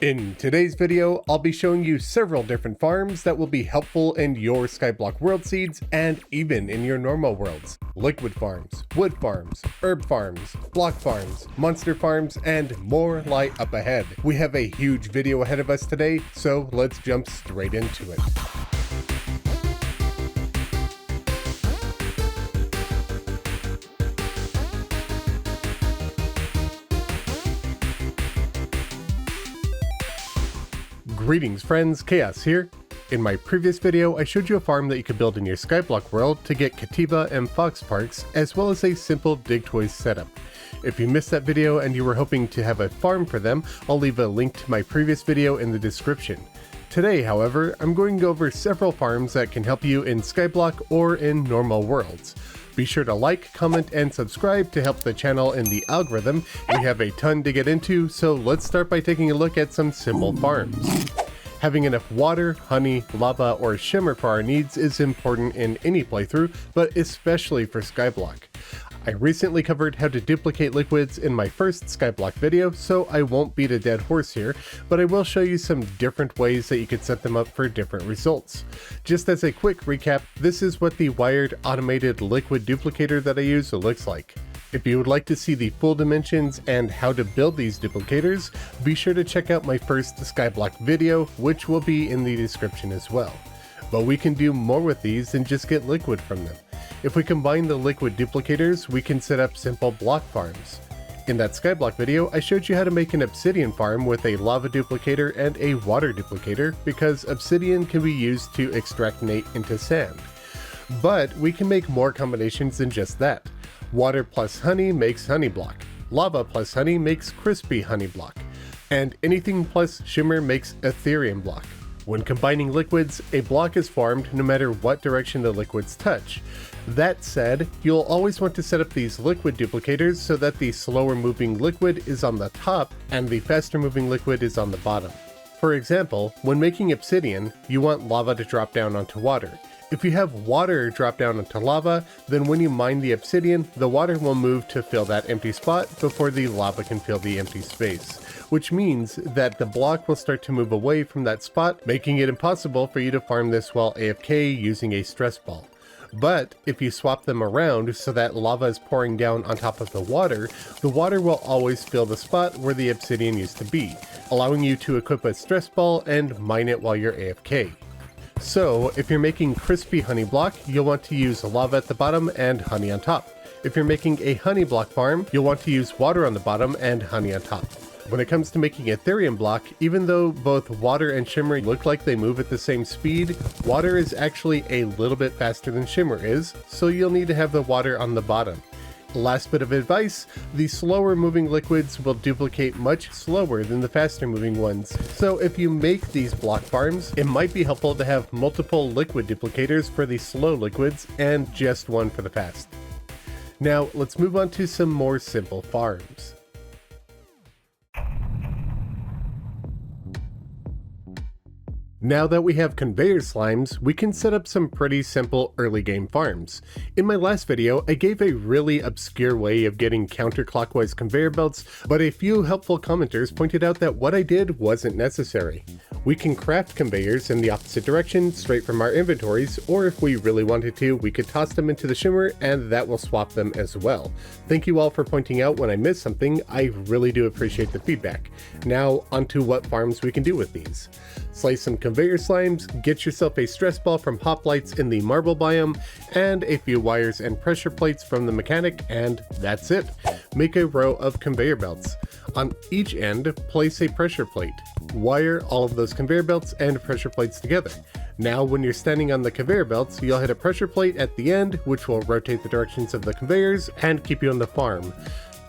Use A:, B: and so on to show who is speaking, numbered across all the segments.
A: In today's video, I'll be showing you several different farms that will be helpful in your Skyblock world seeds and even in your normal worlds. Liquid farms, wood farms, herb farms, block farms, monster farms, and more lie up ahead. We have a huge video ahead of us today, so let's jump straight into it. Greetings friends, Khaios here. In my previous video, I showed you a farm that you could build in your Skyblock world to get Kativa and Fox Parks, as well as a simple Dig Toys setup. If you missed that video and you were hoping to have a farm for them, I'll leave a link to my previous video in the description. Today, however, I'm going to go over several farms that can help you in Skyblock or in normal worlds. Be sure to like, comment, and subscribe to help the channel in the algorithm. We have a ton to get into, so let's start by taking a look at some simple farms. Having enough water, honey, lava, or shimmer for our needs is important in any playthrough, but especially for Skyblock. I recently covered how to duplicate liquids in my first Skyblock video, so I won't beat a dead horse here, but I will show you some different ways that you could set them up for different results. Just as a quick recap, this is what the wired automated liquid duplicator that I use looks like. If you would like to see the full dimensions and how to build these duplicators, be sure to check out my first Skyblock video, which will be in the description as well. But we can do more with these than just get liquid from them. If we combine the liquid duplicators, we can set up simple block farms. In that Skyblock video, I showed you how to make an obsidian farm with a lava duplicator and a water duplicator, because obsidian can be used to extract nate into sand. But we can make more combinations than just that. Water plus honey makes honey block. Lava plus honey makes crispy honey block. And anything plus shimmer makes Ethereum block. When combining liquids, a block is formed no matter what direction the liquids touch. That said, you'll always want to set up these liquid duplicators so that the slower moving liquid is on the top and the faster moving liquid is on the bottom. For example, when making obsidian, you want lava to drop down onto water. If you have water drop down onto lava, then when you mine the obsidian, the water will move to fill that empty spot before the lava can fill the empty space, which means that the block will start to move away from that spot, making it impossible for you to farm this while AFK using a stress ball. But if you swap them around so that lava is pouring down on top of the water will always fill the spot where the obsidian used to be, allowing you to equip a stress ball and mine it while you're AFK. So, if you're making crispy honey block, you'll want to use lava at the bottom and honey on top. If you're making a honey block farm, you'll want to use water on the bottom and honey on top. When it comes to making Ethereum block, even though both water and shimmer look like they move at the same speed, water is actually a little bit faster than shimmer is, so you'll need to have the water on the bottom. Last bit of advice, the slower moving liquids will duplicate much slower than the faster moving ones. So if you make these block farms, it might be helpful to have multiple liquid duplicators for the slow liquids and just one for the fast. Now let's move on to some more simple farms. Now that we have conveyor slimes, we can set up some pretty simple early game farms. In my last video, I gave a really obscure way of getting counterclockwise conveyor belts, but a few helpful commenters pointed out that what I did wasn't necessary. We can craft conveyors in the opposite direction straight from our inventories, or if we really wanted to, we could toss them into the shimmer and that will swap them as well. Thank you all for pointing out when I missed something. I really do appreciate the feedback. Now onto what farms we can do with these. Slice some conveyor slimes, get yourself a stress ball from hoplites in the marble biome, and a few wires and pressure plates from the mechanic, and that's it. Make a row of conveyor belts. On each end, place a pressure plate. Wire all of those conveyor belts and pressure plates together. Now when you're standing on the conveyor belts, you'll hit a pressure plate at the end, which will rotate the directions of the conveyors and keep you on the farm.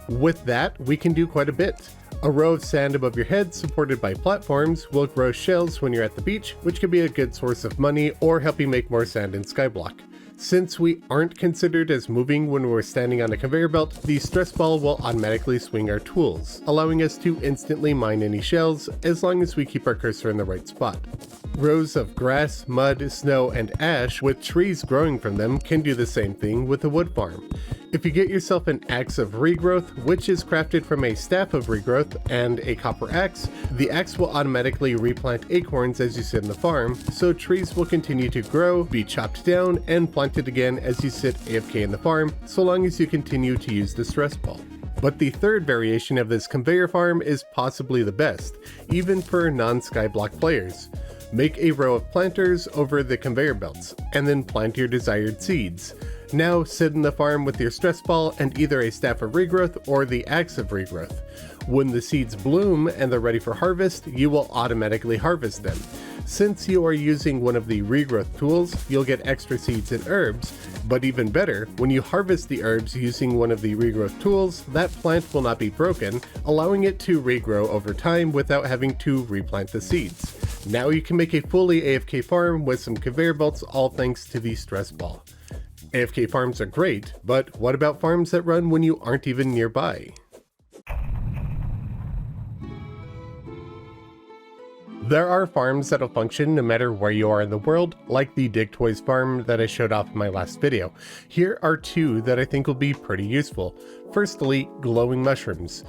A: With that, we can do quite a bit. A row of sand above your head supported by platforms will grow shells when you're at the beach, which can be a good source of money or help you make more sand in Skyblock. Since we aren't considered as moving when we're standing on a conveyor belt, the stress ball will automatically swing our tools, allowing us to instantly mine any shells as long as we keep our cursor in the right spot. Rows of grass, mud, snow, and ash with trees growing from them can do the same thing with a wood farm. If you get yourself an axe of regrowth, which is crafted from a staff of regrowth and a copper axe, the axe will automatically replant acorns as you sit in the farm, so trees will continue to grow, be chopped down, and planted again as you sit AFK in the farm, so long as you continue to use the stress ball. But the third variation of this conveyor farm is possibly the best, even for non-Skyblock players. Make a row of planters over the conveyor belts, and then plant your desired seeds. Now sit in the farm with your stress ball and either a staff of regrowth or the axe of regrowth. When the seeds bloom and they're ready for harvest, you will automatically harvest them. Since you are using one of the regrowth tools, you'll get extra seeds and herbs, but even better, when you harvest the herbs using one of the regrowth tools, that plant will not be broken, allowing it to regrow over time without having to replant the seeds. Now you can make a fully AFK farm with some conveyor belts, all thanks to the stress ball. AFK farms are great, but what about farms that run when you aren't even nearby? There are farms that'll function no matter where you are in the world, like the Dig Toys farm that I showed off in my last video. Here are two that I think will be pretty useful. Firstly, glowing mushrooms.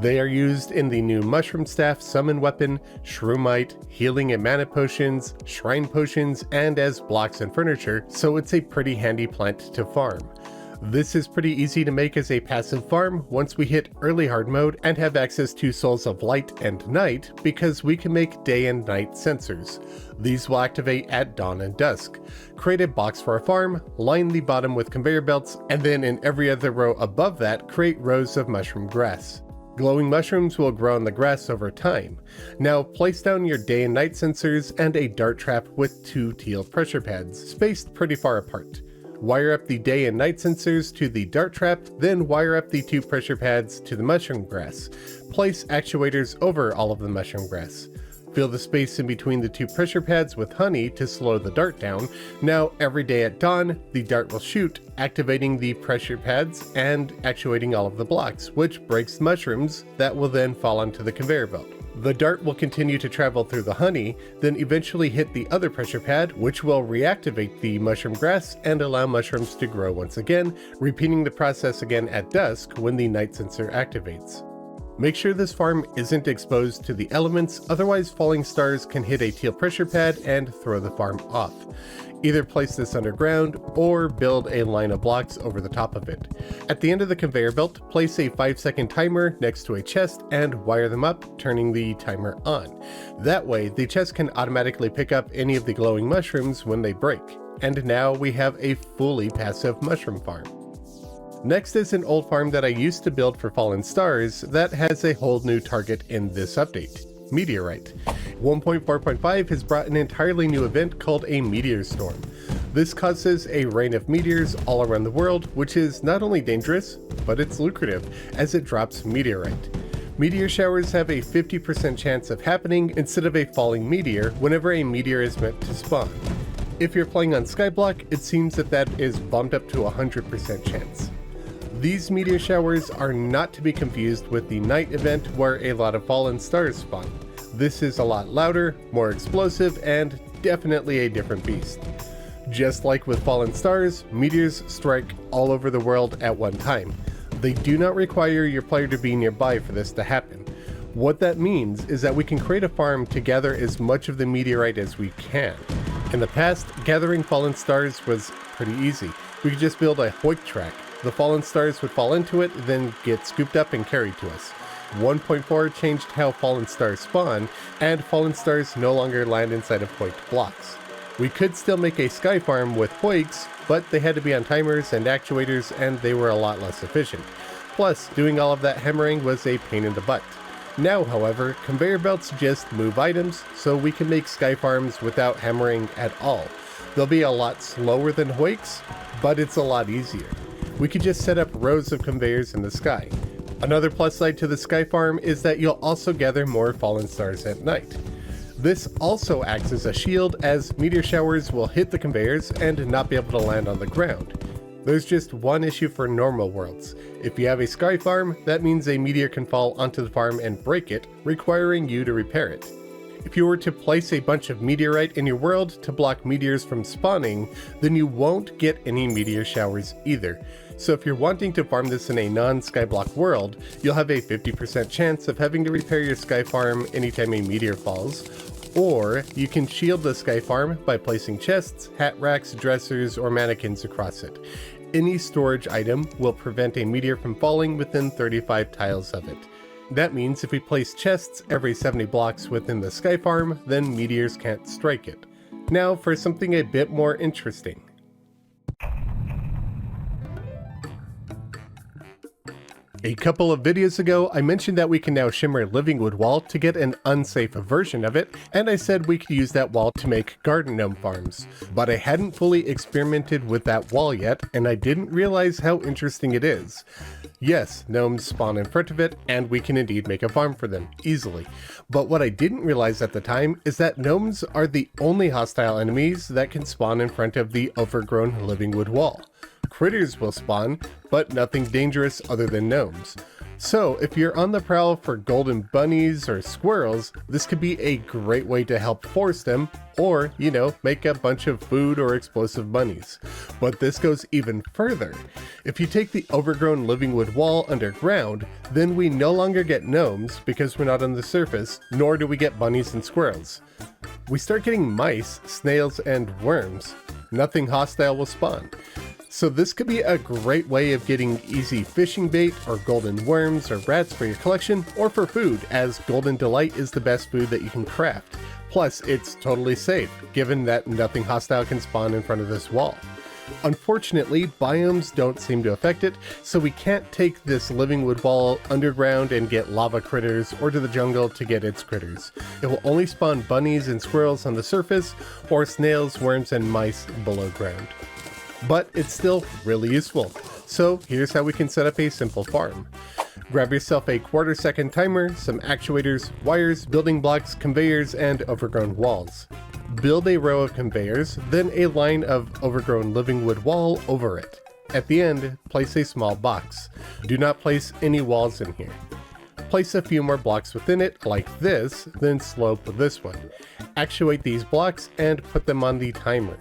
A: They are used in the new Mushroom Staff Summon Weapon, Shroomite, Healing and Mana Potions, Shrine Potions, and as blocks and furniture, so it's a pretty handy plant to farm. This is pretty easy to make as a passive farm once we hit early hard mode and have access to Souls of Light and Night, because we can make day and night sensors. These will activate at dawn and dusk. Create a box for a farm, line the bottom with conveyor belts, and then in every other row above that, create rows of mushroom grass. Glowing mushrooms will grow in the grass over time. Now place down your day and night sensors and a dart trap with 2 teal pressure pads, spaced pretty far apart. Wire up the day and night sensors to the dart trap, then wire up the 2 pressure pads to the mushroom grass. Place actuators over all of the mushroom grass. Fill the space in between the 2 pressure pads with honey to slow the dart down. Now every day at dawn, the dart will shoot, activating the pressure pads and actuating all of the blocks, which breaks mushrooms that will then fall onto the conveyor belt. The dart will continue to travel through the honey, then eventually hit the other pressure pad, which will reactivate the mushroom grass and allow mushrooms to grow once again, repeating the process again at dusk when the night sensor activates. Make sure this farm isn't exposed to the elements, otherwise falling stars can hit a teal pressure pad and throw the farm off. Either place this underground or build a line of blocks over the top of it. At the end of the conveyor belt, place a 5-second timer next to a chest and wire them up, turning the timer on. That way, the chest can automatically pick up any of the glowing mushrooms when they break. And now we have a fully passive mushroom farm. Next is an old farm that I used to build for Fallen Stars that has a whole new target in this update, Meteorite. 1.4.5 has brought an entirely new event called a Meteor Storm. This causes a rain of meteors all around the world, which is not only dangerous, but it's lucrative, as it drops meteorite. Meteor showers have a 50% chance of happening instead of a falling meteor whenever a meteor is meant to spawn. If you're playing on Skyblock, it seems that is bumped up to 100% chance. These meteor showers are not to be confused with the night event where a lot of fallen stars spawn. This is a lot louder, more explosive, and definitely a different beast. Just like with fallen stars, meteors strike all over the world at one time. They do not require your player to be nearby for this to happen. What that means is that we can create a farm to gather as much of the meteorite as we can. In the past, gathering fallen stars was pretty easy. We could just build a hoik track. The fallen stars would fall into it, then get scooped up and carried to us. 1.4 changed how fallen stars spawn, and fallen stars no longer land inside of hoiked blocks. We could still make a sky farm with hoiks, but they had to be on timers and actuators, and they were a lot less efficient. Plus, doing all of that hammering was a pain in the butt. Now, however, conveyor belts just move items, so we can make sky farms without hammering at all. They'll be a lot slower than hoiks, but it's a lot easier. We could just set up rows of conveyors in the sky. Another plus side to the sky farm is that you'll also gather more fallen stars at night. This also acts as a shield, as meteor showers will hit the conveyors and not be able to land on the ground. There's just one issue for normal worlds. If you have a sky farm, that means a meteor can fall onto the farm and break it, requiring you to repair it. If you were to place a bunch of meteorite in your world to block meteors from spawning, then you won't get any meteor showers either. So if you're wanting to farm this in a non-Skyblock world, you'll have a 50% chance of having to repair your sky farm anytime a meteor falls. Or you can shield the sky farm by placing chests, hat racks, dressers, or mannequins across it. Any storage item will prevent a meteor from falling within 35 tiles of it. That means if we place chests every 70 blocks within the sky farm, then meteors can't strike it. Now for something a bit more interesting. A couple of videos ago, I mentioned that we can now shimmer Living Wood Wall to get an unsafe version of it, and I said we could use that wall to make garden gnome farms. But I hadn't fully experimented with that wall yet, and I didn't realize how interesting it is. Yes, gnomes spawn in front of it, and we can indeed make a farm for them, easily. But what I didn't realize at the time is that gnomes are the only hostile enemies that can spawn in front of the overgrown Living Wood Wall. Critters will spawn, but nothing dangerous other than gnomes. So if you're on the prowl for golden bunnies or squirrels, this could be a great way to help force them, or, you know, make a bunch of food or explosive bunnies. But this goes even further. If you take the overgrown Living Wood Wall underground, then we no longer get gnomes because we're not on the surface, nor do we get bunnies and squirrels. We start getting mice, snails, and worms. Nothing hostile will spawn. So this could be a great way of getting easy fishing bait or golden worms or rats for your collection, or for food, as Golden Delight is the best food that you can craft. Plus, it's totally safe, given that nothing hostile can spawn in front of this wall. Unfortunately, biomes don't seem to affect it, so we can't take this Living Wood Wall underground and get lava critters, or to the jungle to get its critters. It will only spawn bunnies and squirrels on the surface, or snails, worms, and mice below ground. But it's still really useful. So here's how we can set up a simple farm. Grab yourself a 1/4 second timer, some actuators, wires, building blocks, conveyors, and overgrown walls. Build a row of conveyors, then a line of overgrown Living Wood Wall over it. At the end, place a small box. Do not place any walls in here. Place a few more blocks within it, like this, then slope this one. Actuate these blocks and put them on the timer.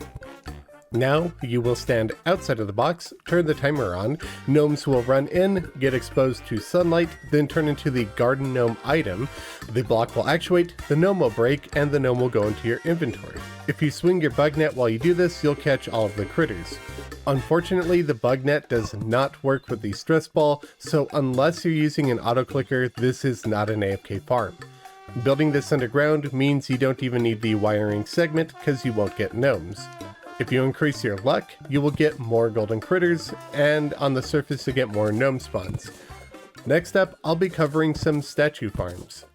A: Now you will stand outside of the box, turn the timer on, gnomes will run in, get exposed to sunlight, then turn into the garden gnome item. The block will actuate, the gnome will break, and the gnome will go into your inventory. If you swing your bug net while you do this, you'll catch all of the critters. Unfortunately, the bug net does not work with the stress ball, so unless you're using an auto clicker, this is not an AFK farm. Building this underground means you don't even need the wiring segment because you won't get gnomes. If you increase your luck, you will get more golden critters, and on the surface you get more gnome spawns. Next up, I'll be covering some statue farms.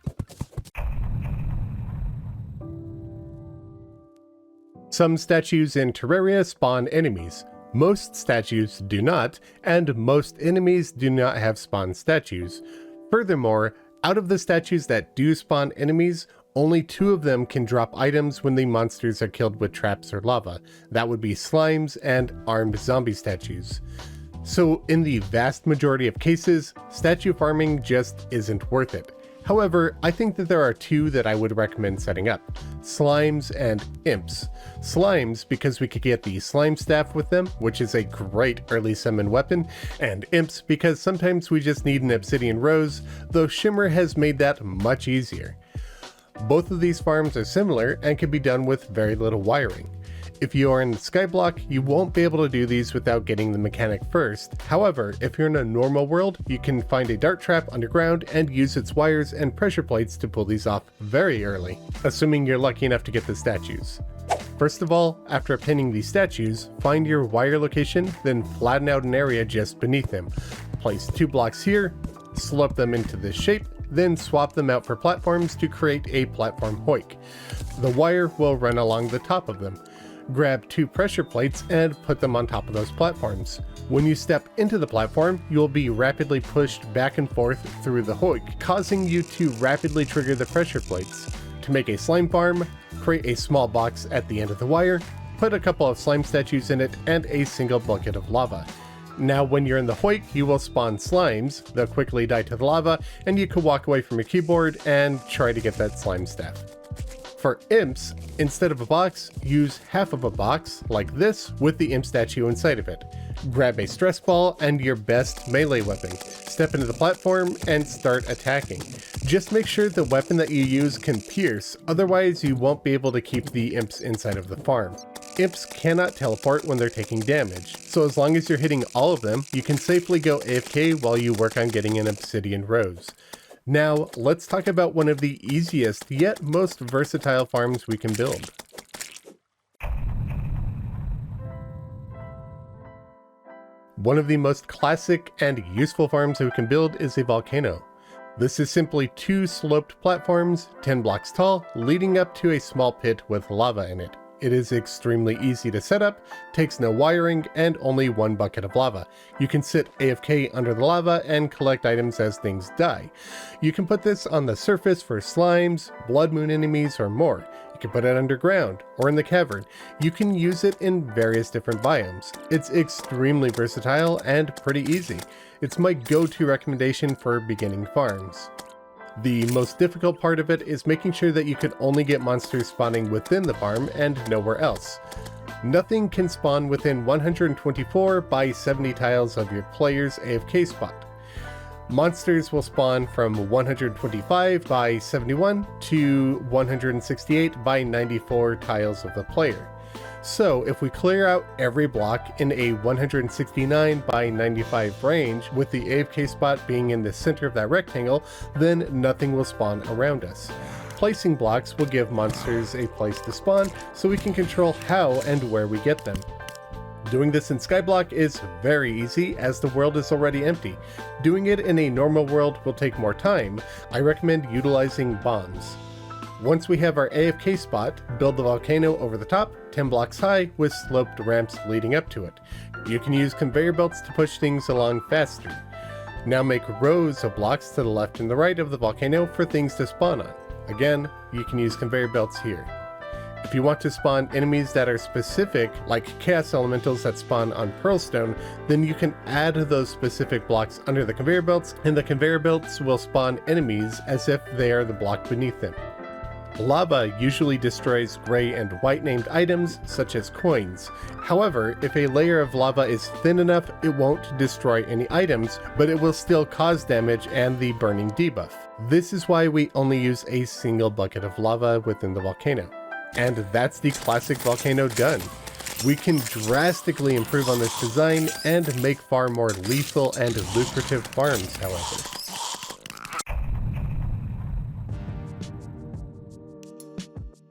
A: Some statues in Terraria spawn enemies. Most statues do not, and most enemies do not have spawned statues. Furthermore, out of the statues that do spawn enemies, only 2 of them can drop items when the monsters are killed with traps or lava. That would be slimes and armed zombie statues. So in the vast majority of cases, statue farming just isn't worth it. However, I think that there are 2 that I would recommend setting up: slimes and imps. Slimes because we could get the slime staff with them, which is a great early summon weapon, and imps because sometimes we just need an obsidian rose, though Shimmer has made that much easier. Both of these farms are similar and can be done with very little wiring. If you are in Skyblock, you won't be able to do these without getting the mechanic first. However, if you're in a normal world, you can find a dart trap underground and use its wires and pressure plates to pull these off very early, assuming you're lucky enough to get the statues. First of all, after pinning these statues, find your wire location, then flatten out an area just beneath them. Place 2 blocks here, slope them into this shape, then swap them out for platforms to create a platform hoik. The wire will run along the top of them. Grab 2 pressure plates and put them on top of those platforms. When you step into the platform, you will be rapidly pushed back and forth through the hoik, causing you to rapidly trigger the pressure plates. To make a slime farm, create a small box at the end of the wire, put a couple of slime statues in it, and a single bucket of lava. Now when you're in the hoik, you will spawn slimes, they'll quickly die to the lava, and you can walk away from your keyboard and try to get that slime staff. For imps, instead of a box, use half of a box, like this, with the imp statue inside of it. Grab a stress ball and your best melee weapon. Step into the platform and start attacking. Just make sure the weapon that you use can pierce, otherwise you won't be able to keep the imps inside of the farm. Imps cannot teleport when they're taking damage, so as long as you're hitting all of them, you can safely go AFK while you work on getting an obsidian rose. Now, let's talk about one of the easiest yet most versatile farms we can build. One of the most classic and useful farms that we can build is a volcano. This is simply 2 sloped platforms, 10 blocks tall, leading up to a small pit with lava in it. It is extremely easy to set up, takes no wiring, and only 1 bucket of lava. You can sit AFK under the lava and collect items as things die. You can put this on the surface for slimes, blood moon enemies, or more. You can put it underground or in the cavern. You can use it in various different biomes. It's extremely versatile and pretty easy. It's my go-to recommendation for beginning farms. The most difficult part of it is making sure that you can only get monsters spawning within the farm and nowhere else. Nothing can spawn within 124 by 70 tiles of your player's AFK spot. Monsters will spawn from 125 by 71 to 168 by 94 tiles of the player. So if we clear out every block in a 169 by 95 range, with the AFK spot being in the center of that rectangle, then nothing will spawn around us. Placing blocks will give monsters a place to spawn, so we can control how and where we get them. Doing this in Skyblock is very easy, as the world is already empty. Doing it in a normal world will take more time. I recommend utilizing bombs. Once we have our AFK spot, build the volcano over the top, 10 blocks high, with sloped ramps leading up to it. You can use conveyor belts to push things along faster. Now make rows of blocks to the left and the right of the volcano for things to spawn on. Again, you can use conveyor belts here. If you want to spawn enemies that are specific, like chaos elementals that spawn on pearlstone, then you can add those specific blocks under the conveyor belts, and the conveyor belts will spawn enemies as if they are the block beneath them. Lava usually destroys gray and white named items, such as coins. However, if a layer of lava is thin enough, it won't destroy any items, but it will still cause damage and the burning debuff. This is why we only use a single bucket of lava within the volcano. And that's the classic volcano done. We can drastically improve on this design and make far more lethal and lucrative farms, however.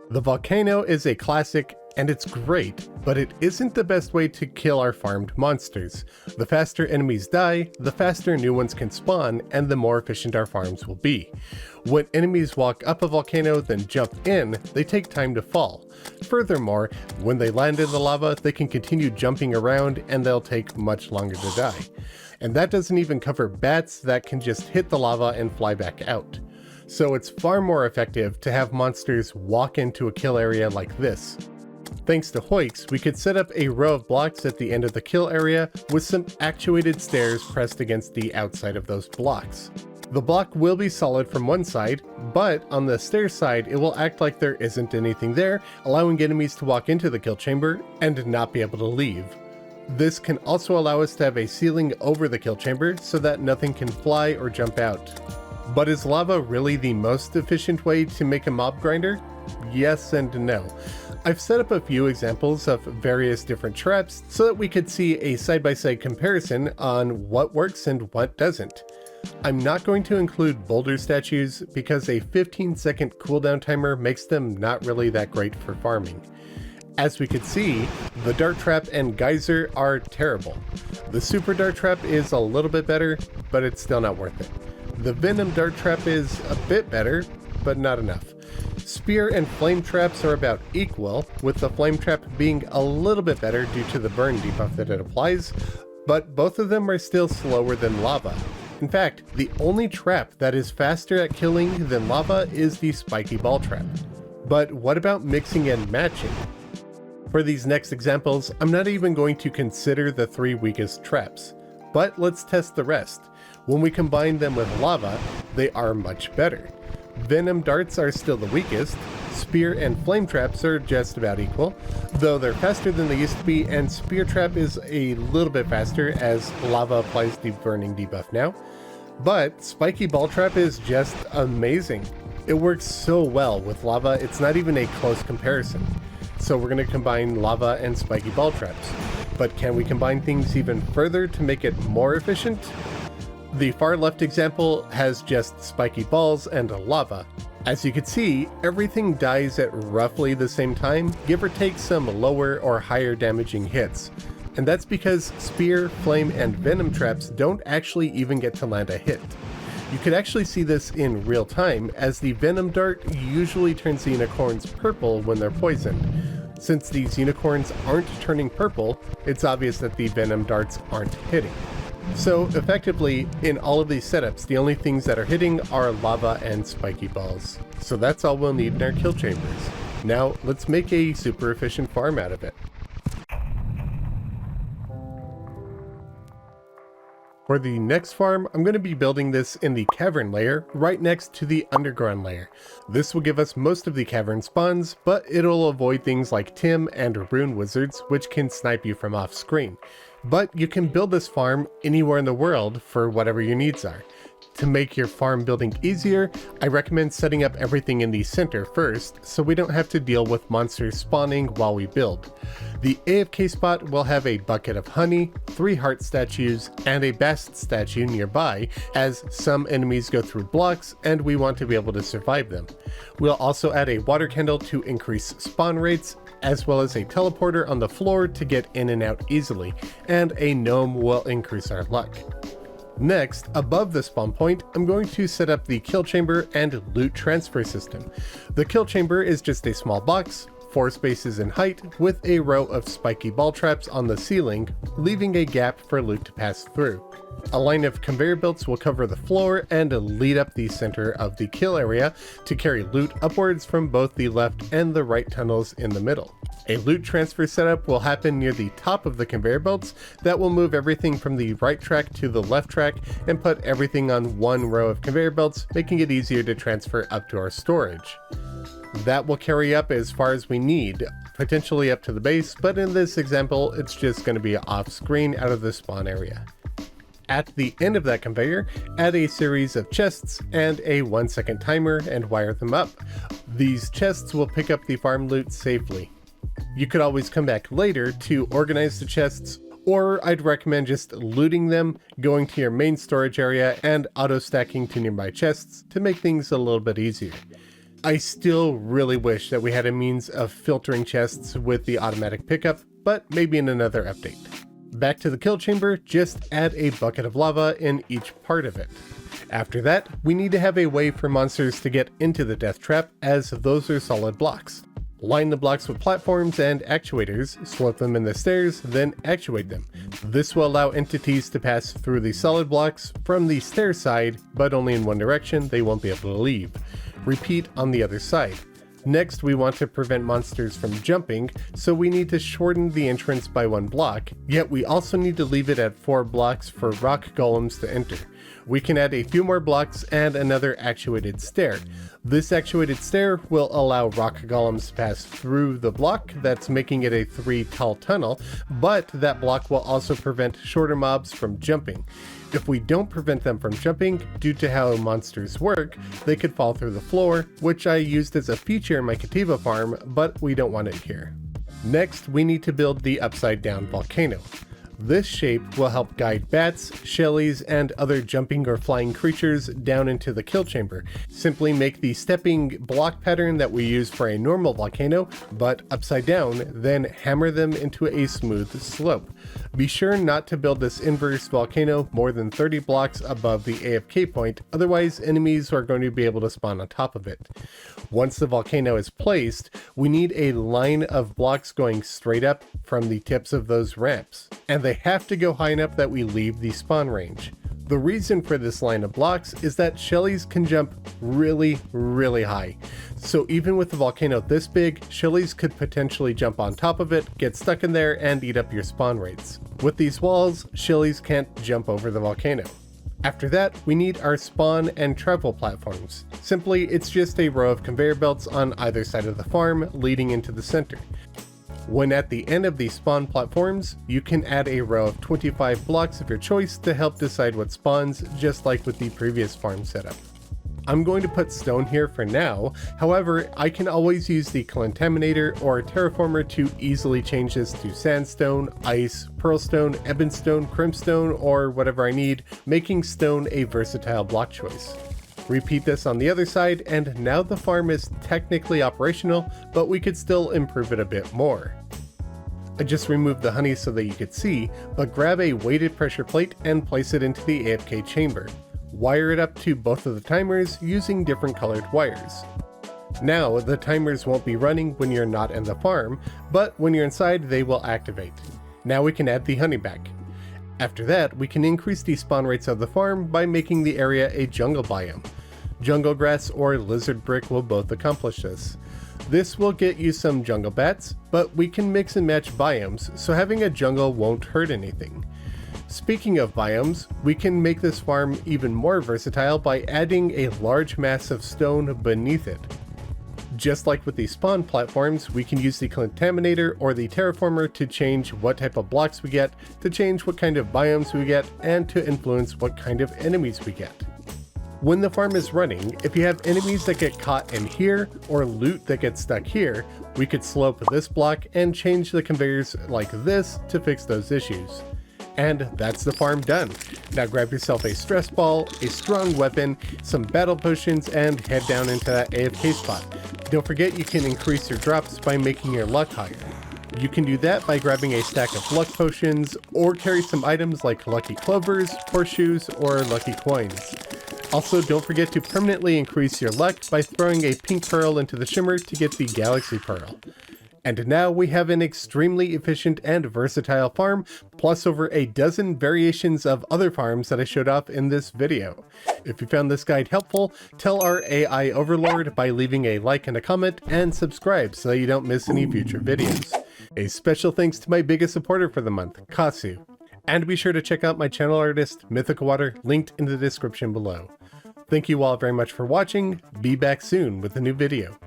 A: The volcano is a classic, and it's great, but it isn't the best way to kill our farmed monsters. The faster enemies die, the faster new ones can spawn, and the more efficient our farms will be. When enemies walk up a volcano then jump in, they take time to fall. Furthermore, when they land in the lava, they can continue jumping around and they'll take much longer to die. And that doesn't even cover bats that can just hit the lava and fly back out. So it's far more effective to have monsters walk into a kill area like this. Thanks to Hoiks, we could set up a row of blocks at the end of the kill area with some actuated stairs pressed against the outside of those blocks. The block will be solid from one side, but on the stair side it will act like there isn't anything there, allowing enemies to walk into the kill chamber and not be able to leave. This can also allow us to have a ceiling over the kill chamber so that nothing can fly or jump out. But is lava really the most efficient way to make a mob grinder? Yes and no. I've set up a few examples of various different traps so that we could see a side-by-side comparison on what works and what doesn't. I'm not going to include boulder statues because a 15-second cooldown timer makes them not really that great for farming. As we could see, the dart trap and geyser are terrible. The super dart trap is a little bit better, but it's still not worth it. The venom dart trap is a bit better, but not enough. Spear and flame traps are about equal, with the flame trap being a little bit better due to the burn debuff that it applies, but both of them are still slower than lava. In fact, the only trap that is faster at killing than lava is the spiky ball trap. But what about mixing and matching? For these next examples, I'm not even going to consider the 3 weakest traps, but let's test the rest. When we combine them with lava, they are much better. Venom darts are still the weakest. Spear and flame traps are just about equal, though they're faster than they used to be, and spear trap is a little bit faster as lava applies the burning debuff now. But spiky ball trap is just amazing. It works so well with lava, it's not even a close comparison. So we're going to combine lava and spiky ball traps. But can we combine things even further to make it more efficient? The far left example has just spiky balls and lava. As you can see, everything dies at roughly the same time, give or take some lower or higher damaging hits. And that's because spear, flame, and venom traps don't actually even get to land a hit. You could actually see this in real time, as the venom dart usually turns the unicorns purple when they're poisoned. Since these unicorns aren't turning purple, it's obvious that the venom darts aren't hitting. So effectively, in all of these setups, the only things that are hitting are lava and spiky balls. So that's all we'll need in our kill chambers. Now let's make a super efficient farm out of it. For the next farm, I'm going to be building this in the cavern layer, right next to the underground layer. This will give us most of the cavern spawns, but it'll avoid things like Tim and rune wizards, which can snipe you from off screen. But you can build this farm anywhere in the world for whatever your needs are. To make your farm building easier, I recommend setting up everything in the center first, so we don't have to deal with monsters spawning while we build. The AFK spot will have a bucket of honey, 3 heart statues, and a bast statue nearby, as some enemies go through blocks and we want to be able to survive them. We'll also add a water candle to increase spawn rates, as well as a teleporter on the floor to get in and out easily, and a gnome will increase our luck. Next, above the spawn point, I'm going to set up the kill chamber and loot transfer system. The kill chamber is just a small box, 4 spaces in height, with a row of spiky ball traps on the ceiling, leaving a gap for loot to pass through. A line of conveyor belts will cover the floor and lead up the center of the kill area to carry loot upwards from both the left and the right tunnels in the middle. A loot transfer setup will happen near the top of the conveyor belts that will move everything from the right track to the left track and put everything on one row of conveyor belts, making it easier to transfer up to our storage. That will carry up as far as we need, potentially up to the base, but in this example, it's just going to be off screen out of the spawn area. At the end of that conveyor, add a series of chests and a 1-second timer and wire them up. These chests will pick up the farm loot safely. You could always come back later to organize the chests, or I'd recommend just looting them, going to your main storage area, and auto-stacking to nearby chests to make things a little bit easier. I still really wish that we had a means of filtering chests with the automatic pickup, but maybe in another update. Back to the kill chamber, just add a bucket of lava in each part of it. After that, we need to have a way for monsters to get into the death trap, as those are solid blocks. Line the blocks with platforms and actuators, slope them in the stairs, then actuate them. This will allow entities to pass through the solid blocks from the stair side, but only in one direction. They won't be able to leave. Repeat on the other side. Next, we want to prevent monsters from jumping, so we need to shorten the entrance by 1 block, yet we also need to leave it at 4 blocks for rock golems to enter. We can add a few more blocks and another actuated stair. This actuated stair will allow rock golems to pass through the block, that's making it a 3 tall tunnel, but that block will also prevent shorter mobs from jumping. If we don't prevent them from jumping, due to how monsters work, they could fall through the floor, which I used as a feature in my Khaios farm, but we don't want it here. Next, we need to build the upside down volcano. This shape will help guide bats, shellies, and other jumping or flying creatures down into the kill chamber. Simply make the stepping block pattern that we use for a normal volcano, but upside down, then hammer them into a smooth slope. Be sure not to build this inverse volcano more than 30 blocks above the AFK point, otherwise enemies are going to be able to spawn on top of it. Once the volcano is placed, we need a line of blocks going straight up from the tips of those ramps, and they have to go high enough that we leave the spawn range. The reason for this line of blocks is that shellies can jump really high. So even with the volcano this big, shellies could potentially jump on top of it, get stuck in there, and eat up your spawn rates. With these walls, shellies can't jump over the volcano. After that, we need our spawn and travel platforms. Simply, it's just a row of conveyor belts on either side of the farm leading into the center. When at the end of these spawn platforms, you can add a row of 25 blocks of your choice to help decide what spawns, just like with the previous farm setup. I'm going to put stone here for now, however, I can always use the contaminator or terraformer to easily change this to sandstone, ice, pearlstone, ebonstone, crimstone, or whatever I need, making stone a versatile block choice. Repeat this on the other side, and now the farm is technically operational, but we could still improve it a bit more. I just removed the honey so that you could see, but grab a weighted pressure plate and place it into the AFK chamber. Wire it up to both of the timers using different colored wires. Now, the timers won't be running when you're not in the farm, but when you're inside they will activate. Now we can add the honey back. After that, we can increase the spawn rates of the farm by making the area a jungle biome. Jungle grass or lizard brick will both accomplish this. This will get you some jungle bats, but we can mix and match biomes, so having a jungle won't hurt anything. Speaking of biomes, we can make this farm even more versatile by adding a large mass of stone beneath it. Just like with the spawn platforms, we can use the contaminator or the terraformer to change what type of blocks we get, to change what kind of biomes we get, and to influence what kind of enemies we get. When the farm is running, if you have enemies that get caught in here, or loot that gets stuck here, we could slope this block and change the conveyors like this to fix those issues. And that's the farm done. Now grab yourself a stress ball, a strong weapon, some battle potions, and head down into that AFK spot. Don't forget you can increase your drops by making your luck higher. You can do that by grabbing a stack of luck potions, or carry some items like lucky clovers, horseshoes, or lucky coins. Also, don't forget to permanently increase your luck by throwing a pink pearl into the shimmer to get the galaxy pearl. And now we have an extremely efficient and versatile farm, plus over a dozen variations of other farms that I showed off in this video. If you found this guide helpful, tell our AI overlord by leaving a like and a comment, and subscribe so that you don't miss any future videos. A special thanks to my biggest supporter for the month, Kasu. And be sure to check out my channel artist, MythicalWater, linked in the description below. Thank you all very much for watching. Be back soon with a new video.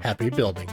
A: Happy building.